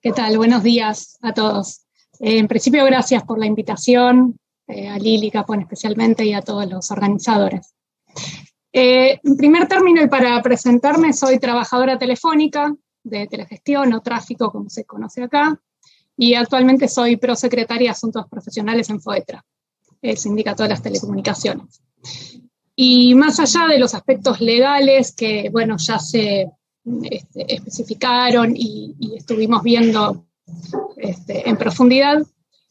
¿Qué tal? Buenos días a todos. En principio, gracias por la invitación, a Lili Capón especialmente y a todos los organizadores. En primer término, y para presentarme, soy trabajadora telefónica de telegestión o tráfico, como se conoce acá, y actualmente soy prosecretaria de Asuntos Profesionales en FOETRA, el Sindicato de las Telecomunicaciones. Y más allá de los aspectos legales que, bueno, ya se especificaron y estuvimos viendo en profundidad,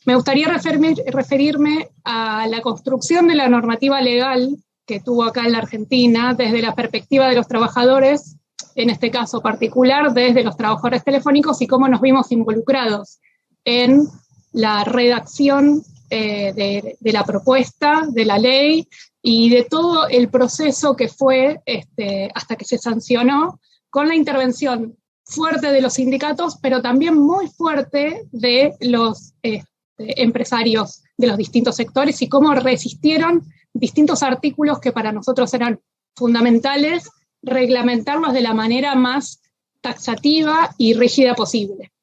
me gustaría referirme a la construcción de la normativa legal que tuvo acá en la Argentina desde la perspectiva de los trabajadores, en este caso particular, desde los trabajadores telefónicos y cómo nos vimos involucrados en la redacción de la propuesta, de la ley y de todo el proceso que fue hasta que se sancionó, con la intervención fuerte de los sindicatos, pero también muy fuerte de los empresarios de los distintos sectores y cómo resistieron distintos artículos que para nosotros eran fundamentales, reglamentarlos de la manera más taxativa y rígida posible.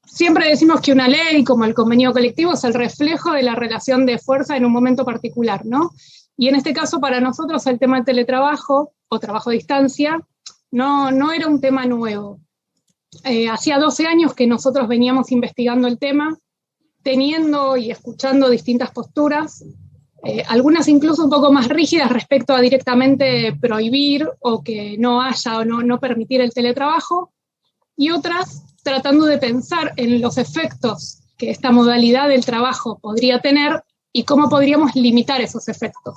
Siempre decimos que una ley, como el convenio colectivo, es el reflejo de la relación de fuerza en un momento particular, ¿no? Y en este caso, para nosotros, el tema del teletrabajo o trabajo a distancia no era un tema nuevo. Hacía 12 años que nosotros veníamos investigando el tema, teniendo y escuchando distintas posturas, algunas incluso un poco más rígidas respecto a directamente prohibir o que no haya o no permitir el teletrabajo, y otras tratando de pensar en los efectos que esta modalidad del trabajo podría tener y cómo podríamos limitar esos efectos.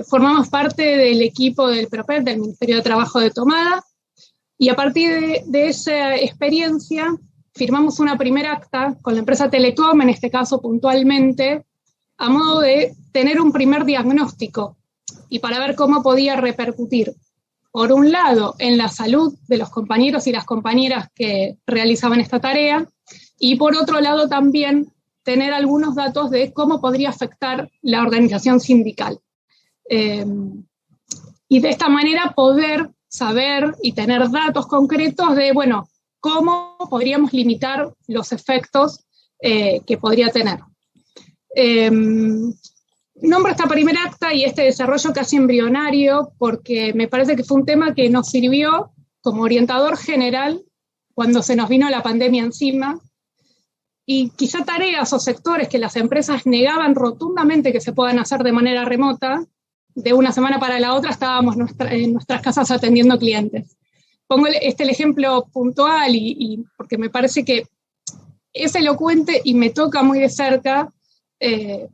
Formamos parte del equipo del PROPET, del Ministerio de Trabajo de Tomada, y a partir de esa experiencia firmamos una primera acta con la empresa Telecom, en este caso puntualmente, a modo de tener un primer diagnóstico y para ver cómo podía repercutir, por un lado, en la salud de los compañeros y las compañeras que realizaban esta tarea, y por otro lado también tener algunos datos de cómo podría afectar la organización sindical. Y de esta manera poder saber y tener datos concretos de, bueno, cómo podríamos limitar los efectos que podría tener. Nombro esta primera acta y este desarrollo casi embrionario porque me parece que fue un tema que nos sirvió como orientador general cuando se nos vino la pandemia encima, y quizá tareas o sectores que las empresas negaban rotundamente que se puedan hacer de manera remota, de una semana para la otra estábamos en nuestras casas atendiendo clientes. Pongo el ejemplo puntual y porque me parece que es elocuente y me toca muy de cerca,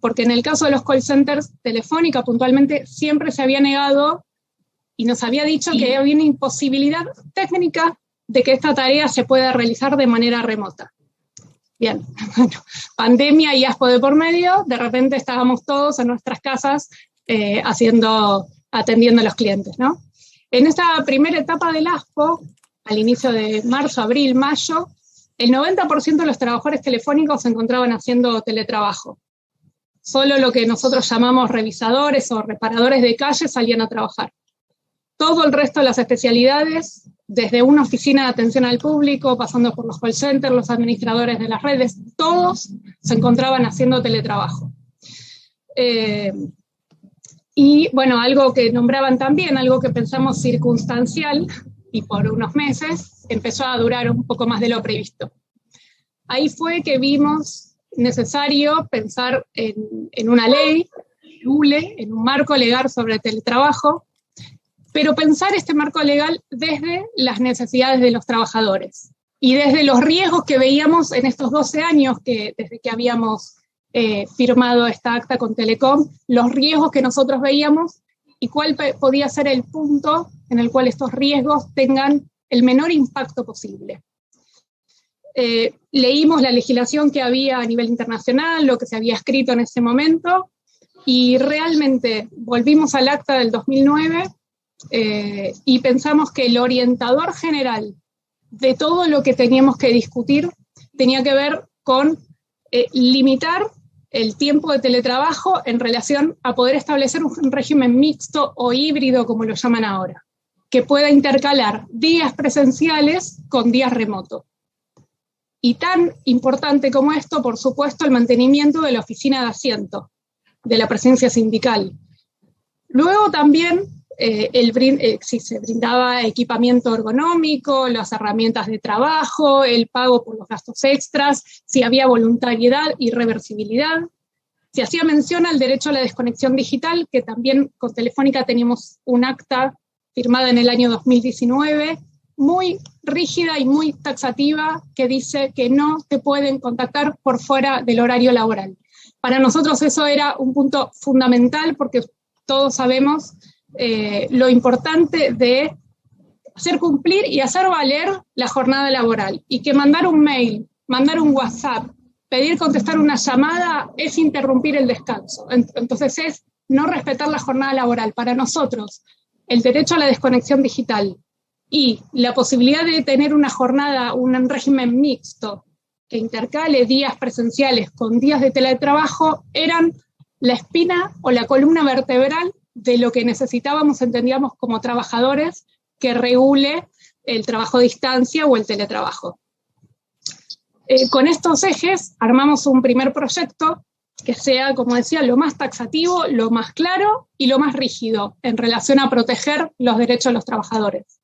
porque en el caso de los call centers, Telefónica puntualmente siempre se había negado y nos había dicho que había una imposibilidad técnica de que esta tarea se pueda realizar de manera remota. Bien, bueno, pandemia y ASPO de por medio, de repente estábamos todos en nuestras casas atendiendo a los clientes, ¿no? En esta primera etapa del ASPO, al inicio de marzo, abril, mayo, el 90% de los trabajadores telefónicos se encontraban haciendo teletrabajo. Solo lo que nosotros llamamos revisadores o reparadores de calle salían a trabajar. Todo el resto de las especialidades, desde una oficina de atención al público, pasando por los call centers, los administradores de las redes, todos se encontraban haciendo teletrabajo. Y bueno, algo que nombraban también, algo que pensamos circunstancial, y por unos meses empezó a durar un poco más de lo previsto. Ahí fue que vimos necesario pensar en una ley, en un marco legal sobre el teletrabajo, pero pensar este marco legal desde las necesidades de los trabajadores y desde los riesgos que veíamos en estos 12 años desde que habíamos firmado esta acta con Telecom, los riesgos que nosotros veíamos y cuál podía ser el punto en el cual estos riesgos tengan el menor impacto posible. Leímos la legislación que había a nivel internacional, lo que se había escrito en ese momento, y realmente volvimos al acta del 2009 y pensamos que el orientador general de todo lo que teníamos que discutir tenía que ver con limitar el tiempo de teletrabajo en relación a poder establecer un régimen mixto o híbrido, como lo llaman ahora. que pueda intercalar días presenciales con días remotos. Y tan importante como esto, por supuesto, el mantenimiento de la oficina de asiento, de la presencia sindical. Luego también si se brindaba equipamiento ergonómico, las herramientas de trabajo, el pago por los gastos extras, si había voluntariedad y reversibilidad. Se hacía mención al derecho a la desconexión digital, que también con Telefónica teníamos un acta firmada en el año 2019, muy rígida y muy taxativa, que dice que no te pueden contactar por fuera del horario laboral. Para nosotros eso era un punto fundamental, porque todos sabemos lo importante de hacer cumplir y hacer valer la jornada laboral, y que mandar un mail, mandar un WhatsApp, pedir contestar una llamada es interrumpir el descanso. Entonces es no respetar la jornada laboral. Para nosotros, el derecho a la desconexión digital y la posibilidad de tener una jornada, un régimen mixto que intercale días presenciales con días de teletrabajo, eran la espina o la columna vertebral de lo que necesitábamos, entendíamos, como trabajadores, que regule el trabajo a distancia o el teletrabajo. Con estos ejes armamos un primer proyecto que sea, como decía, lo más taxativo, lo más claro y lo más rígido en relación a proteger los derechos de los trabajadores.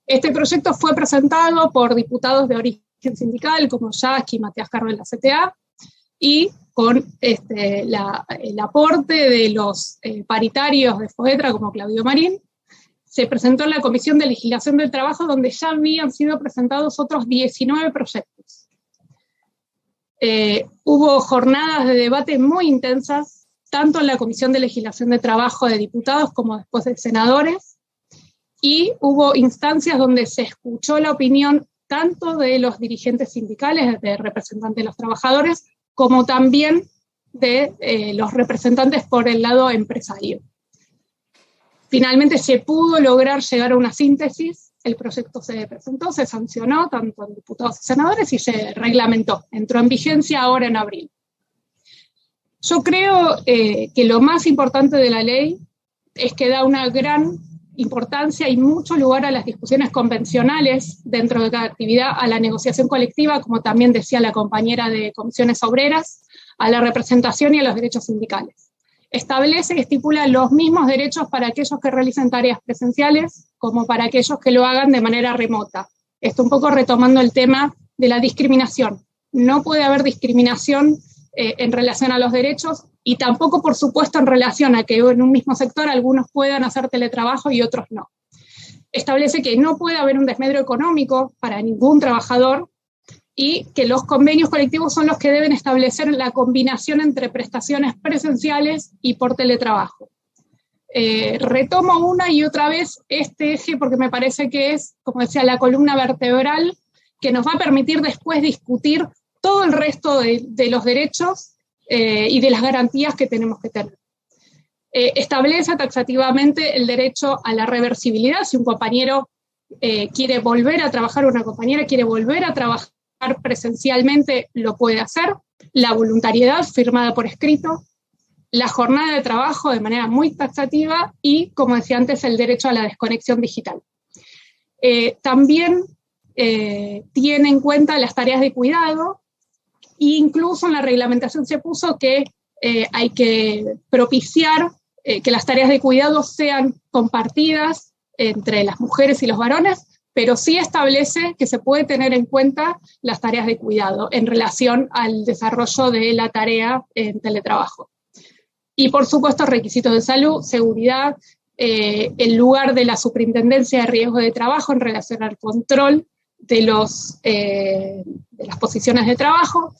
Este proyecto fue presentado por diputados de origen sindical como Yasky y Matías Carro de la CTA, y con el aporte de los paritarios de FOETRA como Claudio Marín. Se presentó en la Comisión de Legislación del Trabajo, donde ya habían sido presentados otros 19 proyectos. Hubo jornadas de debate muy intensas, tanto en la Comisión de Legislación de Trabajo de diputados como después de senadores, y hubo instancias donde se escuchó la opinión tanto de los dirigentes sindicales, de representantes de los trabajadores, como también de los representantes por el lado empresario. Finalmente se pudo lograr llegar a una síntesis, el proyecto se presentó, se sancionó tanto en diputados y senadores y se reglamentó, entró en vigencia ahora en abril. Yo creo que lo más importante de la ley es que da una gran importancia y mucho lugar a las discusiones convencionales dentro de cada actividad, a la negociación colectiva, como también decía la compañera de comisiones obreras, a la representación y a los derechos sindicales. Establece y estipula los mismos derechos para aquellos que realicen tareas presenciales como para aquellos que lo hagan de manera remota. Esto un poco retomando el tema de la discriminación. No puede haber discriminación en relación a los derechos, y tampoco, por supuesto, en relación a que en un mismo sector algunos puedan hacer teletrabajo y otros no. Establece que no puede haber un desmedro económico para ningún trabajador, y que los convenios colectivos son los que deben establecer la combinación entre prestaciones presenciales y por teletrabajo. Retomo una y otra vez este eje porque me parece que es, como decía, la columna vertebral que nos va a permitir después discutir todo el resto de los derechos y de las garantías que tenemos que tener. Establece taxativamente el derecho a la reversibilidad. Si un compañero quiere volver a trabajar, una compañera quiere volver a trabajar presencialmente, lo puede hacer. La voluntariedad firmada por escrito, la jornada de trabajo de manera muy taxativa y, como decía antes, el derecho a la desconexión digital. También tiene en cuenta las tareas de cuidado, e incluso en la reglamentación se puso que hay que propiciar que las tareas de cuidado sean compartidas entre las mujeres y los varones, pero sí establece que se puede tener en cuenta las tareas de cuidado en relación al desarrollo de la tarea en teletrabajo. Y por supuesto requisitos de salud, seguridad, el lugar de la superintendencia de riesgo de trabajo en relación al control de las posiciones de trabajo,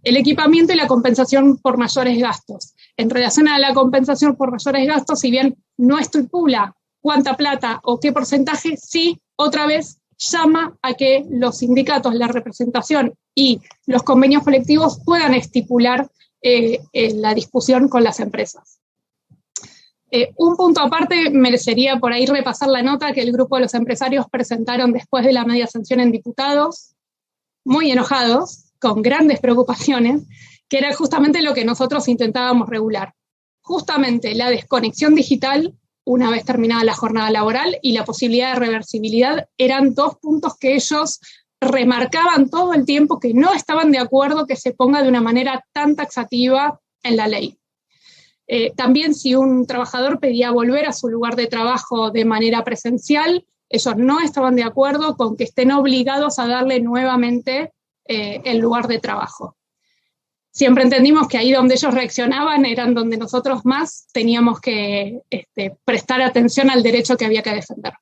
el equipamiento y la compensación por mayores gastos. En relación a la compensación por mayores gastos, si bien no estipula cuánta plata o qué porcentaje, sí, otra vez, llama a que los sindicatos, la representación y los convenios colectivos puedan estipular la discusión con las empresas. Un punto aparte, merecería por ahí repasar la nota que el grupo de los empresarios presentaron después de la media sanción en diputados, muy enojados, con grandes preocupaciones, que era justamente lo que nosotros intentábamos regular. Justamente la desconexión digital una vez terminada la jornada laboral, y la posibilidad de reversibilidad eran 2 puntos que ellos remarcaban todo el tiempo, que no estaban de acuerdo que se ponga de una manera tan taxativa en la ley. También si un trabajador pedía volver a su lugar de trabajo de manera presencial, ellos no estaban de acuerdo con que estén obligados a darle nuevamente el lugar de trabajo. Siempre entendimos que ahí donde ellos reaccionaban eran donde nosotros más teníamos que prestar atención al derecho que había que defender.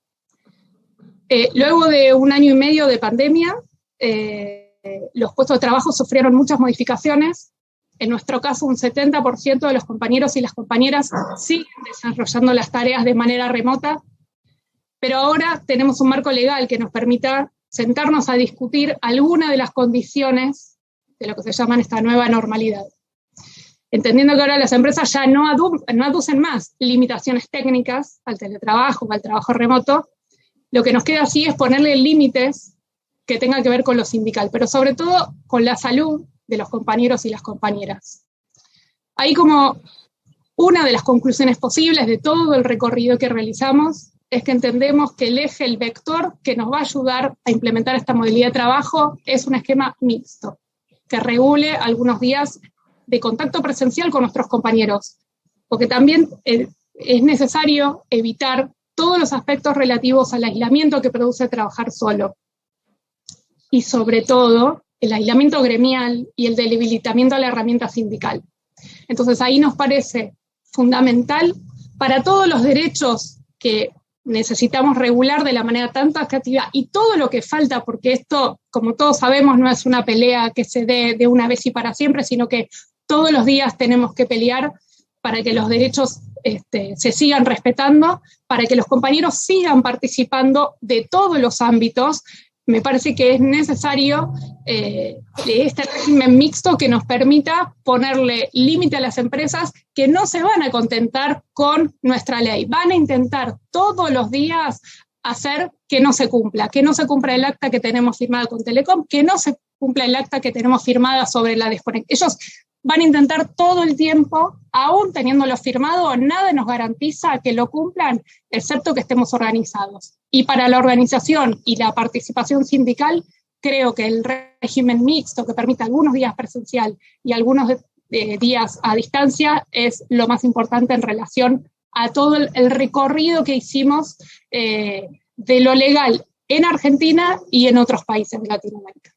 Luego de 1 año y medio de pandemia, los puestos de trabajo sufrieron muchas modificaciones. En nuestro caso, un 70% de los compañeros y las compañeras siguen desarrollando las tareas de manera remota, pero ahora tenemos un marco legal que nos permita sentarnos a discutir algunas de las condiciones de lo que se llama esta nueva normalidad. Entendiendo que ahora las empresas ya no aducen más limitaciones técnicas al teletrabajo o al trabajo remoto, lo que nos queda así es ponerle límites que tengan que ver con lo sindical, pero sobre todo con la salud de los compañeros y las compañeras. Ahí, como una de las conclusiones posibles de todo el recorrido que realizamos, es que entendemos que el eje, el vector que nos va a ayudar a implementar esta modalidad de trabajo es un esquema mixto, que regule algunos días de contacto presencial con nuestros compañeros, porque también es necesario evitar todos los aspectos relativos al aislamiento que produce trabajar solo. Y sobre todo, el aislamiento gremial y el debilitamiento de la herramienta sindical. Entonces ahí nos parece fundamental para todos los derechos que necesitamos regular de la manera tan taxativa y todo lo que falta, porque esto, como todos sabemos, no es una pelea que se dé de una vez y para siempre, sino que todos los días tenemos que pelear para que los derechos se sigan respetando, para que los compañeros sigan participando de todos los ámbitos. Me parece que es necesario este régimen mixto que nos permita ponerle límite a las empresas que no se van a contentar con nuestra ley. Van a intentar todos los días hacer que no se cumpla el acta que tenemos firmada con Telecom, que no se cumpla el acta que tenemos firmada sobre la desconexión. Ellos van a intentar todo el tiempo, aún teniéndolo firmado, nada nos garantiza que lo cumplan, excepto que estemos organizados. Y para la organización y la participación sindical, creo que el régimen mixto que permite algunos días presencial y algunos días a distancia es lo más importante en relación a todo el recorrido que hicimos de lo legal en Argentina y en otros países de Latinoamérica.